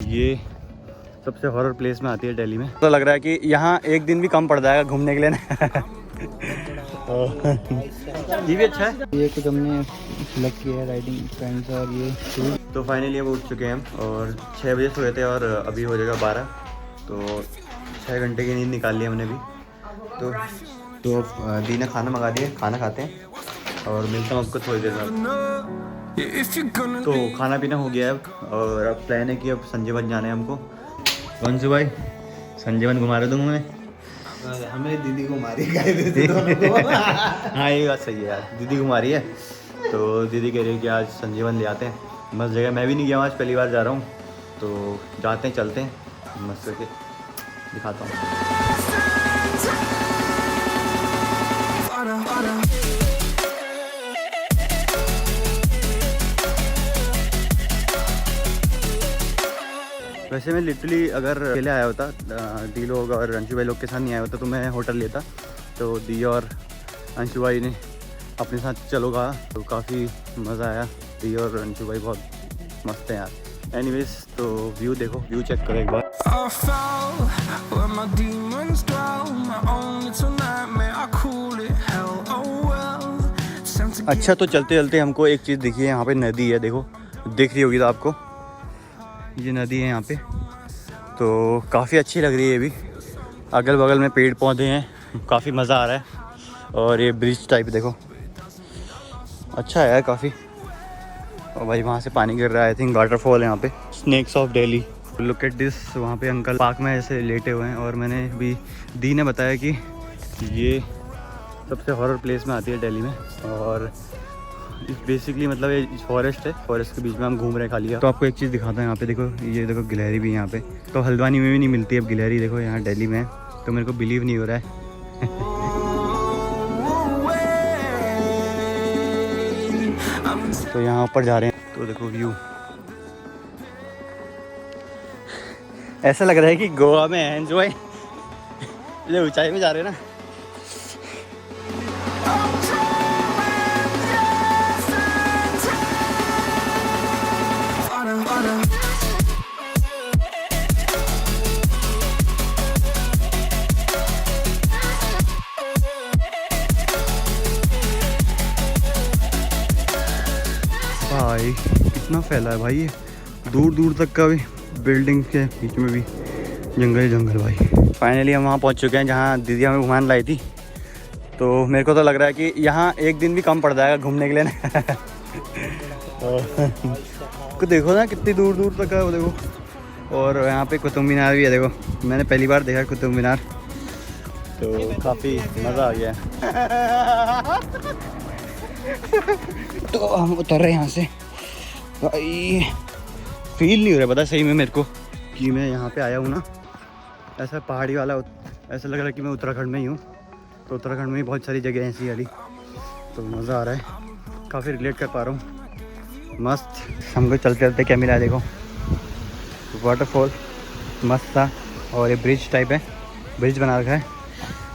ये सबसे horror place में आती है दिल्ली में। तो लग रहा है कि यहाँ एक दिन भी कम पड़ जाएगा घूमने के लिए ना। ये भी अच्छा है। ये कुछ हमने सिलेक्ट किया है राइडिंग फ्रेंड्स और ये तो फाइनली अब उठ चुके हैं हम और 6 बजे सोए थे और अभी हो जाएगा 12, तो 6 घंटे की नींद निकाल ली हमने भी। तो दी ने खाना मंगा दिया, खाना खाते हैं और मिलता हूँ आपको थोड़ी देर में। तो खाना पीना हो गया है अब और अब प्लान है कि अब संजीवन जाना है हमको। वंशु भाई संजीवन घुमा रहे तुम हमें दीदी को मारी हाँ ये बात सही है यार, दीदी घुमा रही है तो दीदी कह रही है कि आज संजीवन ले आते हैं मस्त जगह। मैं भी नहीं गया आज पहली बार जा रहा हूँ, तो जाते हैं चलते हैं मस्त करके दिखाता हूँ। वैसे मैं लिटरली अगर अकेले आया होता, दी लोग और अंशु भाई लोग के साथ नहीं आया होता तो मैं होटल लेता। तो दी और अंशु भाई ने अपने साथ चलो कहा तो काफ़ी मज़ा आया। दी और अंशु भाई बहुत मस्त हैं यार। एनीवेज तो व्यू देखो, व्यू चेक करो एक बार। अच्छा तो चलते चलते हमको एक चीज़ दिखी है, यहाँ पे नदी है, देखो दिख रही होगी तो आपको, ये नदी है यहाँ पे, तो काफ़ी अच्छी लग रही है। ये भी अगल बगल में पेड़ पौधे हैं, काफ़ी मज़ा आ रहा है। और ये ब्रिज टाइप देखो अच्छा है काफ़ी। और भाई वहाँ से पानी गिर रहा है, आई थिंक वाटरफॉल है यहाँ पे, snacks of Delhi. Look at this, वहाँ पे अंकल पार्क में ऐसे लेटे हुए हैं और मैंने भी दी ने बताया कि ये सबसे हॉरर प्लेस में आती है दिल्ली में। और बेसिकली मतलब ये फॉरेस्ट है, फॉरेस्ट के बीच में हम घूम रहे हैं खाली। तो आपको एक चीज़ दिखाता हूँ यहाँ पे, देखो ये देखो गिलहरी भी यहाँ पे, तो हल्द्वानी में भी नहीं मिलती अब गिलहरी, देखो यहाँ दिल्ली में है, तो मेरे को बिलीव नहीं हो रहा है। तो यहाँ ऊपर जा रहे हैं तो देखो व्यू ऐसा लग रहा है कि गोवा में है एंजॉय। ये ऊंचाई में जा रहे हैं ना। भाई कितना फैला है भाई, ये दूर दूर तक का भी, बिल्डिंग के बीच में भी जंगल ही जंगल भाई। फाइनली हम वहाँ पहुँच चुके हैं जहाँ दीदी हमें घुमाने लाई थी। तो मेरे को तो लग रहा है कि यहाँ एक दिन भी कम पड़ जाएगा घूमने के लिए ना। को देखो ना कितनी दूर दूर तक है वो देखो। और यहाँ पे कुतुब मीनार भी है, देखो मैंने पहली बार देखा कुतुब मीनार, तो काफ़ी मज़ा आ गया। तो हम उतर रहे हैं यहाँ से भाई, फील नहीं हो रहा पता सही में मेरे को कि मैं यहाँ पे आया हूँ ना, ऐसा पहाड़ी वाला, ऐसा लग रहा है कि मैं उत्तराखंड में ही हूँ। तो उत्तराखंड में ही बहुत सारी जगह ऐसी वाली, तो मज़ा आ रहा है, काफ़ी रिलेट कर पा रहा हूँ। मस्त हमको चलते चलते क्या मिला है देखो, वाटरफॉल मस्त था और ये ब्रिज टाइप है, ब्रिज बना रखा है,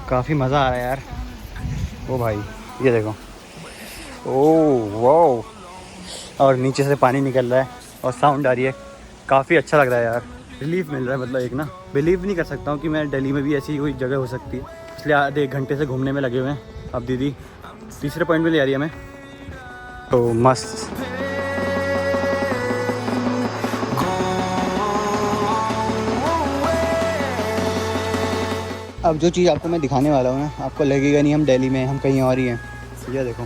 काफ़ी मज़ा आ रहा है यार। ओ भाई ये देखो, ओह वाओ, और नीचे से पानी निकल रहा है और साउंड आ रही है, काफ़ी अच्छा लग रहा है यार, रिलीफ मिल रहा है। मतलब एक ना बिलीव नहीं कर सकता हूँ कि मैं दिल्ली में भी ऐसी कोई जगह हो सकती है। इसलिए आधे 1 घंटे से घूमने में लगे हुए हैं। अब दीदी तीसरे पॉइंट में ले आ रही है हमें, तो मस्त। अब जो चीज़ आपको मैं दिखाने वाला हूँ ना, आपको लगेगा नहीं हम दिल्ली में, हम कहीं और ही हैं। ये देखो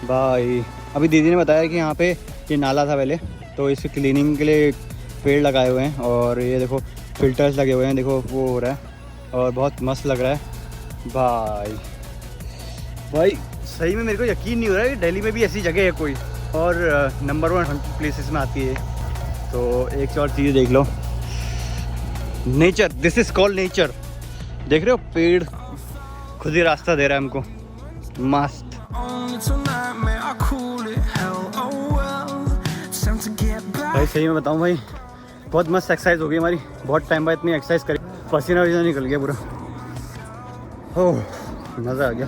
भाई, अभी दीदी ने बताया कि यहाँ पे ये नाला था पहले, तो इसकी क्लीनिंग के लिए पेड़ लगाए हुए हैं और ये देखो फिल्टर्स लगे हुए हैं, देखो वो हो रहा है और बहुत मस्त लग रहा है भाई। भाई सही में मेरे को यकीन नहीं हो रहा है कि दिल्ली में भी ऐसी जगह है कोई, और नंबर 1 प्लेसेस में आती है। तो एक और चीज़ देख लो, nature, this is called nature. देख रहे हो पेड़ खुद ही रास्ता दे रहा है हमको, मस्त। भाई सही में बताऊं भाई, बहुत मस्त एक्सरसाइज हो गई हमारी, बहुत टाइम बाद इतनी एक्सरसाइज करी, पसीना वसीना निकल गया पूरा, ओह मज़ा आ गया।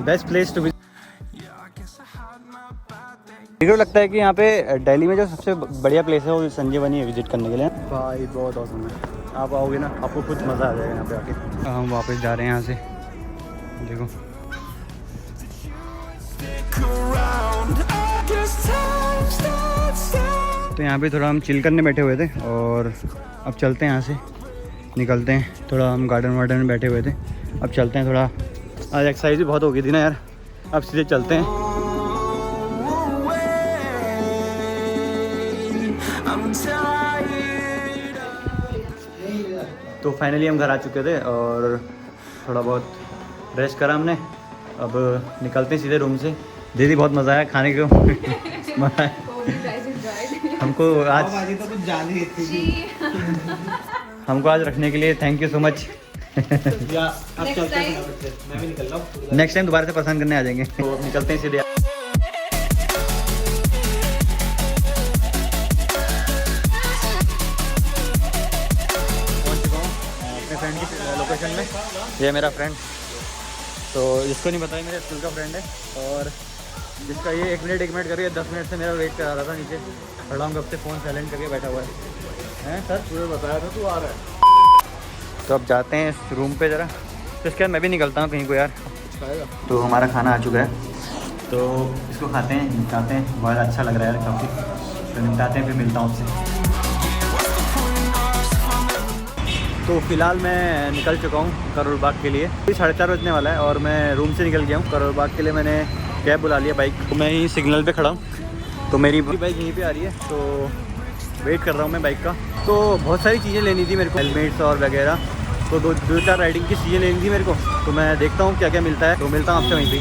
Best place to visit. मेरे को लगता है कि यहाँ पे दिल्ली में जो सबसे बढ़िया प्लेस है वो संजीवनी है विजिट करने के लिए। भाई बहुत औसम है, आप आओगे ना आपको कुछ मज़ा आ जाएगा यहाँ पे आके। हम वापस जा रहे हैं यहाँ से, देखो। तो यहाँ पे थोड़ा हम चिल करने बैठे हुए थे और अब चलते हैं यहाँ से, निकलते हैं। थोड़ा हम गार्डन वार्डन में बैठे हुए थे, अब चलते हैं। थोड़ा आज एक्सरसाइज भी बहुत हो गई थी ना यार, अब सीधे चलते हैं। तो फाइनली हम घर आ चुके थे और थोड़ा बहुत रेस्ट करा हमने। अब निकलते हैं सीधे रूम से। दीदी बहुत मज़ा आया खाने को। हमको आज तो कुछ जान ही थी। हमको आज रखने के लिए थैंक यू सो मच। मैं भी निकल रहा हूँ, नेक्स्ट टाइम दोबारा से पसंद करने आ जाएंगे। तो अब निकलते हैं सीधे। पहुँच चुका हूँ अपने फ्रेंड की लोकेशन में। ये मेरा फ्रेंड, तो जिसको नहीं पता है मेरे स्कूल का फ्रेंड है, और जिसका ये 1 मिनट करके 10 मिनट से मेरा वेट करा रहा था नीचे खड़ा हूँ, कब से फ़ोन साइलेंट करके बैठा हुआ है सर। तुझे बताया था तू आ रहा है। तो अब जाते हैं इस रूम पे ज़रा, तो इसके बाद मैं भी निकलता हूँ कहीं को यार। तो हमारा खाना आ चुका है, तो इसको खाते हैं, निपटाते हैं। बहुत अच्छा लग रहा है यार काफ़ी। तो निपटाते हैं, फिर मिलता हूँ आपसे। तो फ़िलहाल मैं निकल चुका हूँ करोल बाग के लिए। 4:30 बजने वाला है और मैं रूम से निकल गया हूँ। करोल बाग के लिए मैंने कैब बुला लिया, बाइक। तो मैं यहीं सिग्नल पे खड़ा हूँ, तो मेरी बाइक यहीं पे आ रही है, तो वेट कर रहा हूँ मैं बाइक का। तो बहुत सारी चीज़ें लेनी थी मेरे को, हेलमेट्स और वगैरह। तो दो चार राइडिंग की चीज़ें लेनी थी मेरे को, तो मैं देखता हूँ क्या क्या मिलता है। तो मिलता हूँ आपसे वहीं पे।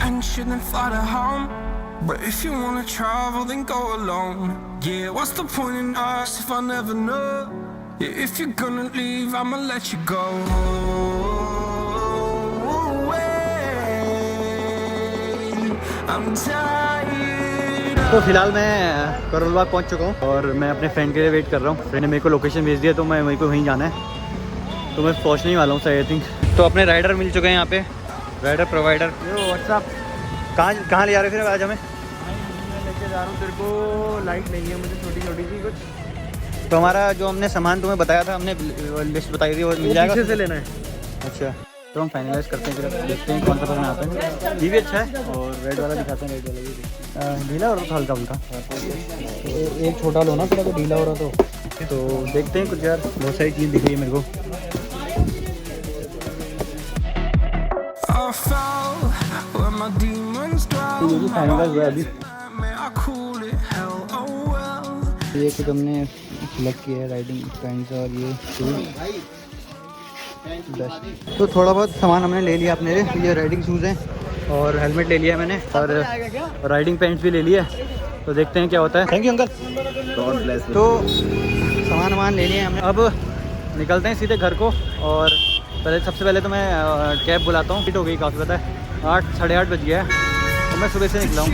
But if you wanna travel, then go alone. Yeah, what's the point in us if I never know? Yeah, if you're gonna leave, I'ma let you go. I'm tired. तो फिलहाल मैं करोल बाग पहुँच चुका हूँ और मैं अपने फ्रेंड के लिए वेट कर रहा हूँ। फ्रेंड ने मेरे को लोकेशन भेज दिया, तो मैं वहीं को वहीं जाना है। तो मैं पहुँचने ही वाला हूँ आई थिंक। तो अपने राइडर मिल चुके हैं यहाँ पे, राइडर प्रोवाइडर। व्हाट्सअप कहाँ ले जा रहे फिर आज हमें? मैं लेके जा रहा हूँ तेरे को, लाइट नहीं है मुझे, छोटी छोटी सी कुछ। तो हमारा जो हमने सामान तुम्हें बताया था, हमने लिस्ट बताई थी, वो मिल जाएगा? पीछे से लेना है। अच्छा, तो हम फाइनलाइज करते हैं, फिर देखते हैं कौन सा पसंद आता है। ये भी अच्छा है, और रेड वाला दिखाते हैं। रेड वाला भी ढीला और हल्का हल्का। एक छोटा लो ना, थोड़ा तो ढीला हो रहा। तो देखते हैं कुछ यार, बहुत सारी चीज़ दिख रही है मेरे को। ये भी फाइनलाइज हुआ अभी। ये कुछ हमने सिलेक्ट किया है, राइडिंग पैंट्स और ये शूज। तो थोड़ा बहुत सामान हमने ले लिया अपने लिए। ये राइडिंग शूज़ हैं और हेलमेट ले लिया है मैंने, और राइडिंग पैंट्स भी ले लिया है। तो देखते हैं क्या होता है। Thank you uncle. तो सामान ले लिए हमने, अब निकलते हैं सीधे घर को। और सबसे पहले तो मैं कैब बुलाता हूँ। लेट हो गई काफ़ी, पता है 8 साढ़े 8 बज गया है, तो मैं सुबह से निकला हूँ।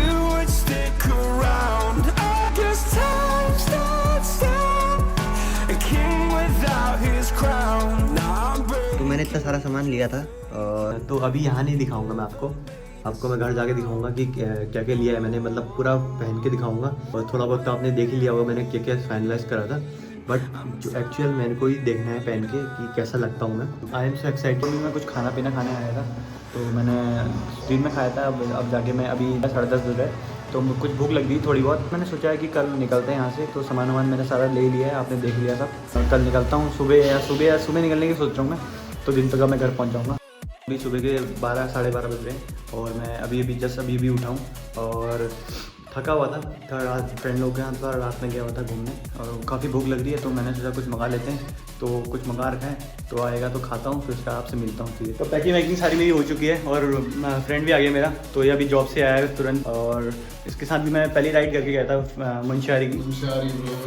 तो मैंने इतना सारा सामान लिया था, और तो अभी यहाँ नहीं दिखाऊंगा मैं आपको मैं घर जाके दिखाऊंगा कि क्या क्या लिया है मैंने, मतलब पूरा पहन के दिखाऊंगा। और थोड़ा बहुत तो आपने देख ही लिया होगा मैंने क्या क्या फाइनलाइज करा था, बट जो एक्चुअल मेरे को ही देखना है पहन के कि कैसा लगता हूँ मैं। I am so excited. मैं कुछ खाना पीना खाने आया था, तो मैंने स्ट्रीट में खाया था। अब जाके मैं अभी 10:30 बज रहे, तो कुछ भूख लग गई थोड़ी बहुत। मैंने सोचा है कि कल निकलते हैं यहाँ से। तो सामान मैंने सारा ले लिया है, आपने देख लिया सब। कल निकलता हूँ सुबह निकलने की सोच रहा हूँ मैं, तो दिन तक मैं घर पहुँच जाऊँगा। अभी सुबह के 12 साढ़े 12 बज रहे हैं, और मैं अभी उठा हूँ और थका हुआ था। फ्रेंड लोग के यहाँ थोड़ा रात में गया हुआ था घूमने, और काफ़ी भूख लग रही है, तो मैंने सोचा कुछ मंगा लेते हैं। तो कुछ मंगा रखा है, तो आएगा तो खाता हूँ, फिर उसका आपसे मिलता हूँ। तो पैकिंग वैकिंग सारी मेरी हो चुकी है, और फ्रेंड भी आ गया मेरा, तो ये अभी जॉब से आया है तुरंत। और इसके साथ भी मैं पहली राइड करके गया था मुंशियारी की।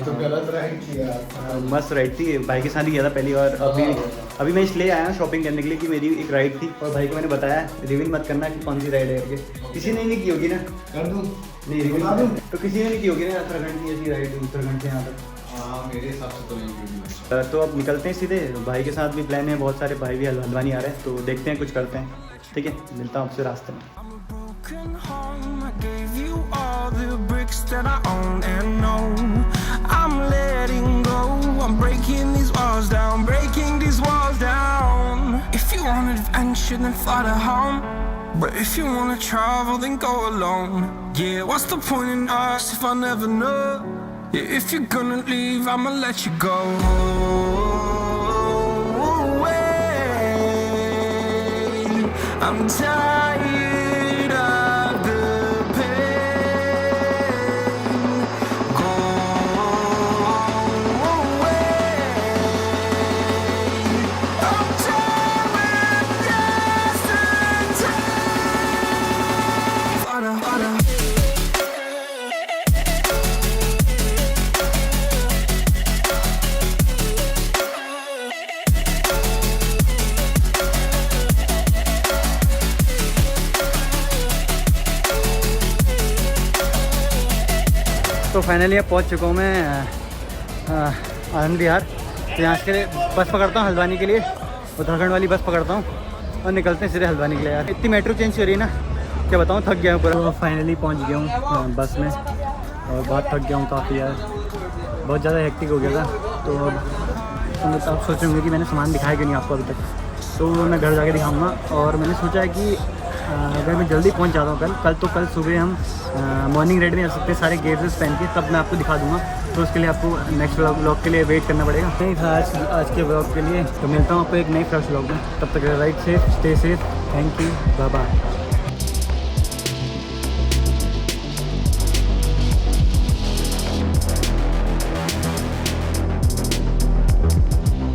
तो गलत राइड किया, मस्त राइड थी, भाई के साथ ही गया था पहली। और अभी मैं इसलिए आया हूँ शॉपिंग करने के लिए कि मेरी एक राइड थी, और भाई को मैंने बताया रिवील मत करना कि कौन सी राइड है करके। किसी ने नहीं की होगी ना? कर दूँ? नहीं रिवील तो किसी ने नहीं की होगी ना उत्तराखंड की ऐसी राइड, उत्तराखंड से यहाँ तक। हाँ, मेरे हिसाब से तो नहीं। तो अब निकलते हैं सीधे। भाई के साथ भी प्लान है, बहुत सारे भाई भी हल्द्वानी आ रहे हैं, तो देखते हैं कुछ करते हैं। ठीक है, मिलता हूँ आपसे रास्ते में। that I own and know. I'm letting go. I'm breaking these walls down, breaking these walls down. If you want adventure, then fly to home. But if you wanna travel, then go alone. Yeah, what's the point in us if I never know? Yeah, if you're gonna leave, I'ma let you go. I'm tired of the pain. Go away. I'm tired of yesterday. Harder. तो finally अब पहुंच चुका हूँ मैं आनंद विहार। तो यहाँ के लिए बस पकड़ता हूँ हल्द्वानी के लिए, उत्तराखंड वाली बस पकड़ता हूँ और निकलते हैं सीधे हल्द्वानी के लिए। यार इतनी मेट्रो चेंज करी ना, क्या बताऊँ, थक गया हूँ पूरा। तो फाइनली पहुँच गया हूँ बस में और बहुत थक गया हूँ काफ़ी यार, बहुत ज़्यादा हेक्टिक हो गया था। तो आप सोच रहे होंगे कि मैंने सामान दिखाया क्यों नहीं आपको अभी तक, तो मैं घर जाके दिखाऊँगा। और मैंने सोचा है कि अगर मैं जल्दी पहुंच जाता हूँ कल सुबह हम मॉर्निंग रेड में जा सकते हैं सारे गेयर्स पहन के, तब मैं आपको दिखा दूंगा। तो उसके लिए आपको नेक्स्ट व्लॉग के लिए वेट करना पड़ेगा। नहीं था आज के व्लॉग के लिए, तो मिलता हूँ आपको एक नई फ्रेश व्लॉग में। तब तक right safe, stay safe, thank you, bye bye.